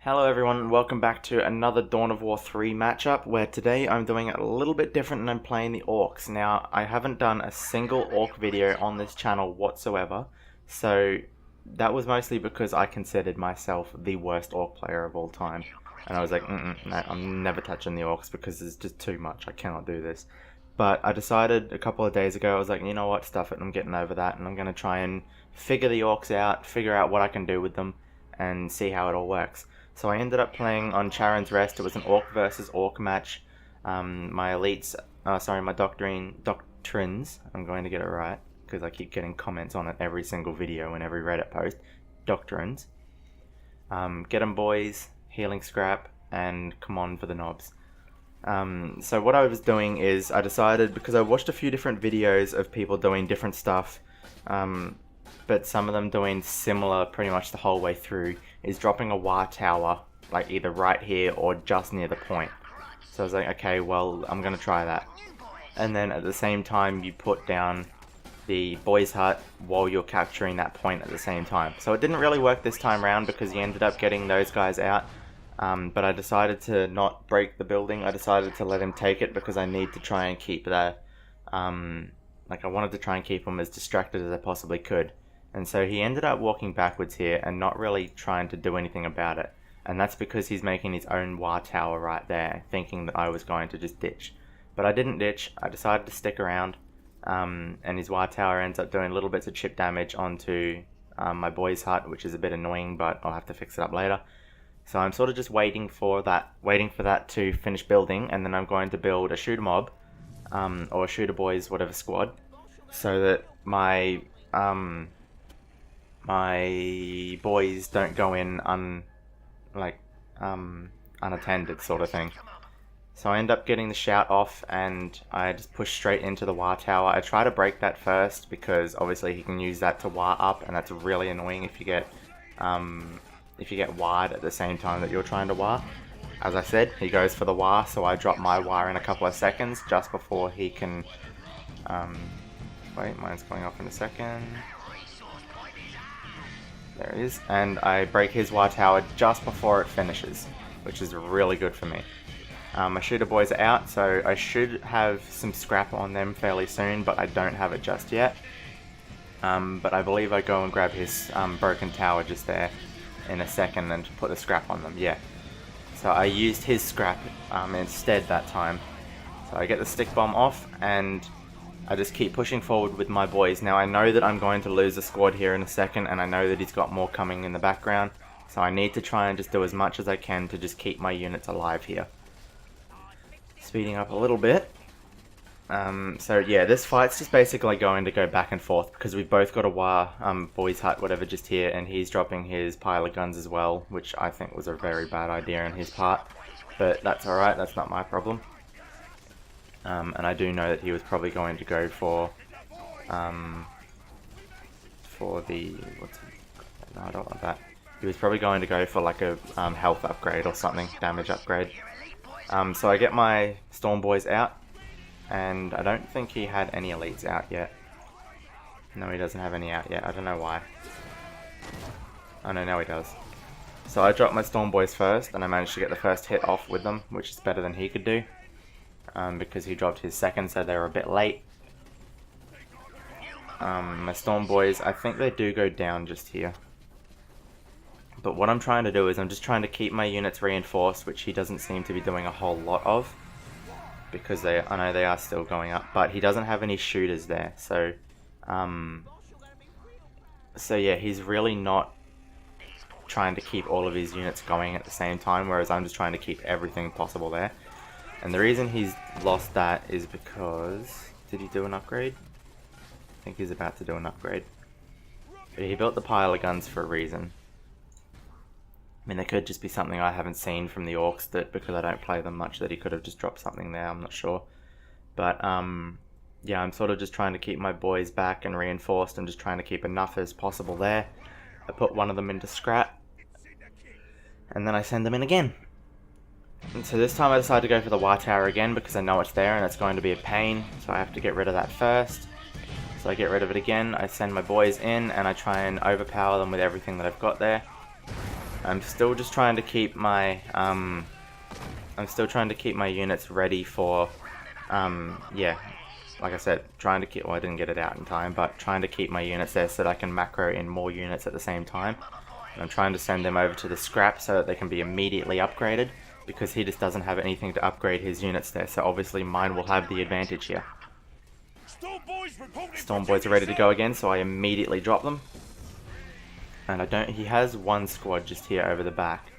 Hello everyone and welcome back to another Dawn of War 3 matchup where today I'm doing it a little bit different and I'm playing the orcs. Now I haven't done a single orc video on this channel whatsoever, so that was mostly because I considered myself the worst orc player of all time. And I was like, no, I'm never touching the orcs because it's just too much, I cannot do this. But I decided a couple of days ago, I was like, you know what, stuff it, I'm getting over that and I'm going to try and figure the orcs out, figure out what I can do with them and see how it all works. So I ended up playing on Charon's Rest. It was an orc versus orc match. My elites, my doctrines, I'm going to get it right, because I keep getting comments on it every single video and every Reddit post. Doctrines. Get 'em boys, healing scrap, and come on for the knobs. So what I was doing is, I decided, because I watched a few different videos of people doing different stuff, but some of them doing similar pretty much the whole way through, is dropping a war tower, like either right here or just near the point. So I was like, okay, well, I'm going to try that. And then at the same time, you put down the boys' hut while you're capturing that point at the same time. So it didn't really work this time around because he ended up getting those guys out. But I decided to not break the building. I decided to let him take it because I need to try and keep the... I wanted to try and keep him as distracted as I possibly could. And so he ended up walking backwards here and not really trying to do anything about it. And that's because he's making his own war tower right there, thinking that I was going to just ditch. But I didn't ditch, I decided to stick around, and his war tower ends up doing little bits of chip damage onto my boy's hut, which is a bit annoying, but I'll have to fix it up later. So I'm sort of just waiting for that to finish building, and then I'm going to build a shooter mob, or a shooter boys, whatever squad, so that my boys don't go in unattended sort of thing. So I end up getting the shout off and I just push straight into the war tower. I try to break that first because obviously he can use that to war up, and that's really annoying if you get warred at the same time that you're trying to war. As I said, he goes for the war, so I drop my war in a couple of seconds just before he can... wait, mine's going off in a second. There it is, and I break his war tower just before it finishes, which is really good for me. My shooter boys are out, so I should have some scrap on them fairly soon, but I don't have it just yet. But I believe I go and grab his broken tower just there in a second and put the scrap on them, yeah. So I used his scrap instead that time. So I get the stick bomb off, and I just keep pushing forward with my boys. Now I know that I'm going to lose a squad here in a second, and I know that he's got more coming in the background, so I need to try and just do as much as I can to just keep my units alive here. Speeding up a little bit. So yeah, this fight's just basically going to go back and forth because we've both got a war, boys hut, whatever, just here, and he's dropping his pile of guns as well, which I think was a very bad idea on his part, but that's alright, that's not my problem. And I do know that he was probably going to go for the, no, I don't want that. He was probably going to go for like a health upgrade or something, damage upgrade. So I get my Storm Boys out, and I don't think he had any elites out yet. No, he doesn't have any out yet, I don't know why. Oh no, now he does. So I dropped my Storm Boys first, and I managed to get the first hit off with them, which is better than he could do. Because he dropped his second, so they were a bit late. My Storm Boys, I think they do go down just here. But what I'm trying to do is I'm just trying to keep my units reinforced, which he doesn't seem to be doing a whole lot of. Because I know they are still going up, but he doesn't have any shooters there, so... so yeah, he's really not trying to keep all of his units going at the same time, whereas I'm just trying to keep everything possible there. And the reason he's lost that is because... Did he do an upgrade? I think he's about to do an upgrade. But he built the pile of guns for a reason. I mean, there could just be something I haven't seen from the orcs that, because I don't play them much, that he could have just dropped something there, I'm not sure. But, yeah, I'm sort of just trying to keep my boys back and reinforced. I'm just trying to keep enough as possible there. I put one of them into scrap. And then I send them in again. And so this time I decided to go for the war tower again because I know it's there and it's going to be a pain. So I have to get rid of that first. So I get rid of it again, I send my boys in and I try and overpower them with everything that I've got there. I'm still just trying to keep my units ready for yeah, like I said, trying to keep, well, I didn't get it out in time, but trying to keep my units there so that I can macro in more units at the same time. And I'm trying to send them over to the scrap so that they can be immediately upgraded, because he just doesn't have anything to upgrade his units there, so obviously mine will have the advantage here. Storm Boys are ready to go again, so I immediately drop them. And he has one squad just here over the back.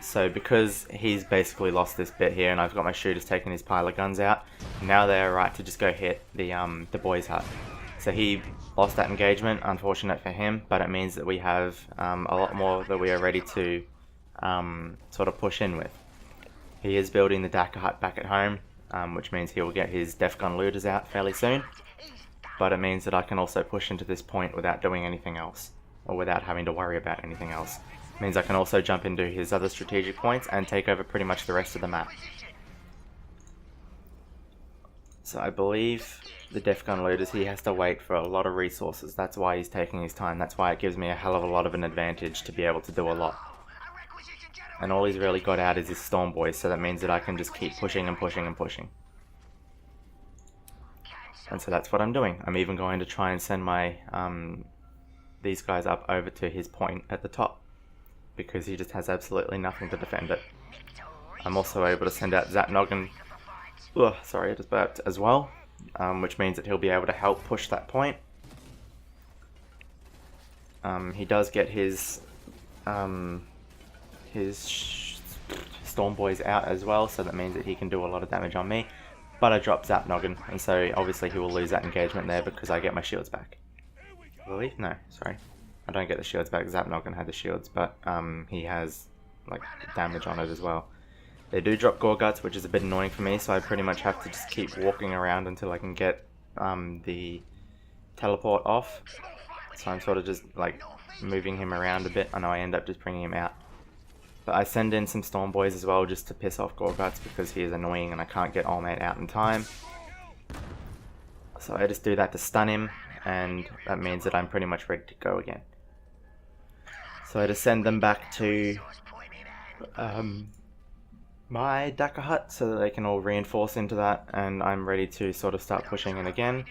So because he's basically lost this bit here, and I've got my shooters taking his pile of guns out, now they're right to just go hit the boys' hut. So he lost that engagement, unfortunate for him, but it means that we have a lot more that we are ready to sort of push in with. He is building the Daka hut back at home, which means he will get his Deffgun looters out fairly soon, but it means that I can also push into this point without doing anything else, or without having to worry about anything else. Means I can also jump into his other strategic points and take over pretty much the rest of the map. So I believe the Deffgun looters, he has to wait for a lot of resources. That's why he's taking his time. That's why it gives me a hell of a lot of an advantage to be able to do a lot. And all he's really got out is his Storm Boys, so that means that I can just keep pushing and pushing and pushing. And so that's what I'm doing. I'm even going to try and send my these guys up over to his point at the top, because he just has absolutely nothing to defend it. I'm also able to send out Zapnoggin, sorry, I just burped, as well, which means that he'll be able to help push that point. He does get his Storm Boys out as well, so that means that he can do a lot of damage on me. But I dropped Zapnoggin, and so obviously he will lose that engagement there because I get my shields back. I believe? No, sorry. I don't get the shields back. Zapnoggin had the shields, but he has like damage on it as well. They do drop Gore Guts, which is a bit annoying for me, so I pretty much have to just keep walking around until I can get the teleport off. So I'm sort of just like moving him around a bit. I know I end up just bringing him out. But I send in some Storm Boys as well just to piss off Gore Guts because he is annoying and I can't get All Mate out in time. So I just do that to stun him, and that means that I'm pretty much ready to go again. So I just send them back to my Daka hut so that they can all reinforce into that, and I'm ready to sort of start pushing in again.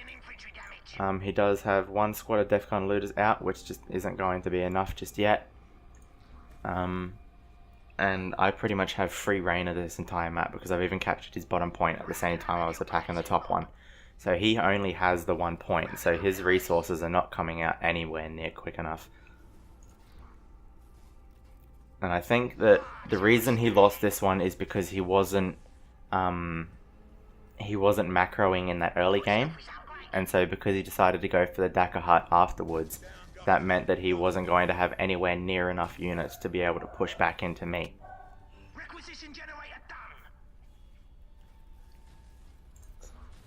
He does have one squad of Deffgun looters out, which just isn't going to be enough just yet. And I pretty much have free reign of this entire map because I've even captured his bottom point at the same time I was attacking the top one. So he only has the 1 point, so his resources are not coming out anywhere near quick enough. And I think that the reason he lost this one is because he wasn't macroing in that early game. And so because he decided to go for the Daka hut afterwards, that meant that he wasn't going to have anywhere near enough units to be able to push back into me.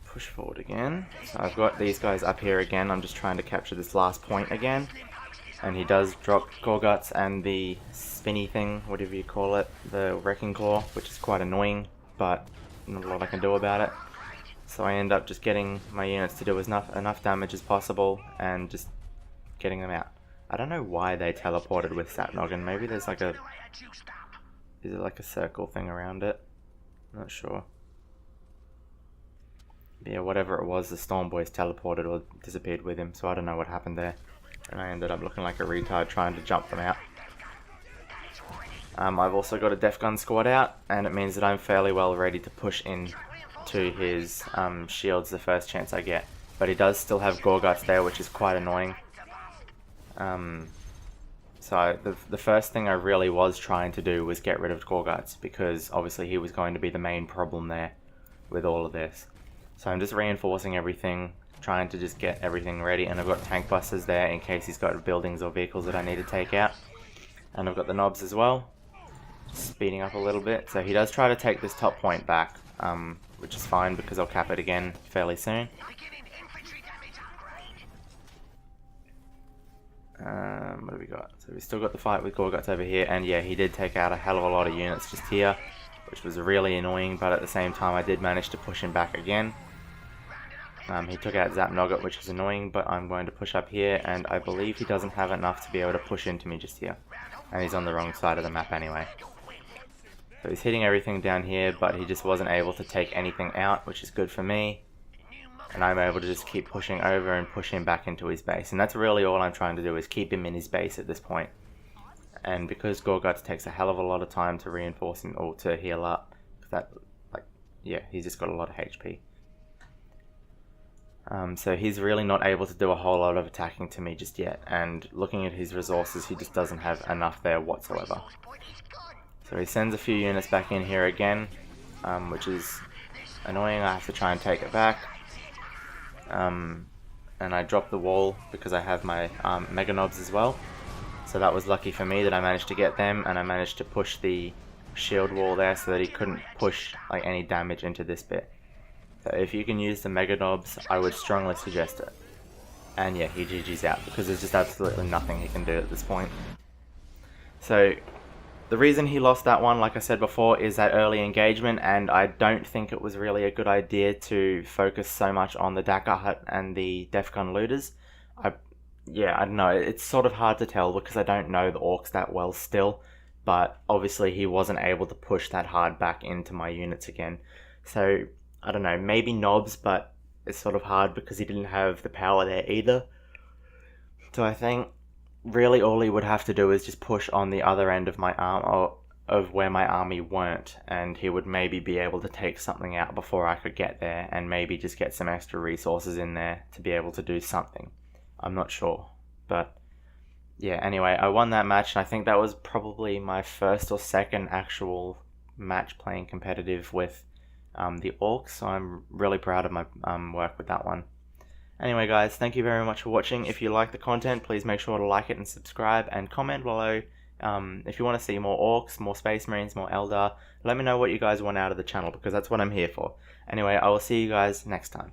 Push forward again. So I've got these guys up here again. I'm just trying to capture this last point again. And he does drop Gore Guts and the spinny thing, whatever you call it, the Wrecking Claw, which is quite annoying, but not a lot I can do about it. So I end up just getting my units to do enough damage as possible and just getting them out. I don't know why they teleported with Zapnoggin. Maybe there's like a... Is it like a circle thing around it? I'm not sure. But yeah, whatever it was, the Storm Boys teleported or disappeared with him, so I don't know what happened there. And I ended up looking like a retard trying to jump them out. I've also got a Deffgun squad out, and it means that I'm fairly well ready to push in to his shields the first chance I get. But he does still have Gore Guts there, which is quite annoying. So the first thing I really was trying to do was get rid of Gore Guts, because obviously he was going to be the main problem there with all of this. So I'm just reinforcing everything, trying to just get everything ready, and I've got tank busters there in case he's got buildings or vehicles that I need to take out. And I've got the knobs as well, speeding up a little bit. So he does try to take this top point back, which is fine because I'll cap it again fairly soon. What have we got? So we've still got the fight with Gore Guts over here, and yeah, he did take out a hell of a lot of units just here, which was really annoying, but at the same time I did manage to push him back again. He took out Zapnoggin, which is annoying, but I'm going to push up here, and I believe he doesn't have enough to be able to push into me just here. And he's on the wrong side of the map anyway. So he's hitting everything down here, but he just wasn't able to take anything out, which is good for me. And I'm able to just keep pushing over and push him back into his base. And that's really all I'm trying to do, is keep him in his base at this point. And because Gorguts takes a hell of a lot of time to reinforce him or to heal up, that, like, yeah, he's just got a lot of HP. So he's really not able to do a whole lot of attacking to me just yet. And looking at his resources, he just doesn't have enough there whatsoever. So he sends a few units back in here again, which is annoying. I have to try and take it back. And I dropped the wall because I have my Mega Knobs as well. So that was lucky for me that I managed to get them, and I managed to push the shield wall there so that he couldn't push like any damage into this bit. So if you can use the Mega Knobs, I would strongly suggest it. And yeah, he GG's out because there's just absolutely nothing he can do at this point. So the reason he lost that one, like I said before, is that early engagement, and I don't think it was really a good idea to focus so much on the Dakar Hut and the Deffgun looters. I don't know, it's sort of hard to tell because I don't know the orcs that well still, but obviously he wasn't able to push that hard back into my units again. So I don't know, maybe knobs, but it's sort of hard because he didn't have the power there either. So I think really all he would have to do is just push on the other end of my arm, or of where my army weren't, and he would maybe be able to take something out before I could get there, and maybe just get some extra resources in there to be able to do something. I'm not sure, but yeah, anyway, I won that match, and I think that was probably my first or second actual match playing competitive with the orcs, so I'm really proud of my work with that one. Anyway guys, thank you very much for watching. If you like the content, please make sure to like it and subscribe, and comment below if you want to see more orcs, more space marines, more Eldar. Let me know what you guys want out of the channel, because that's what I'm here for. Anyway, I will see you guys next time.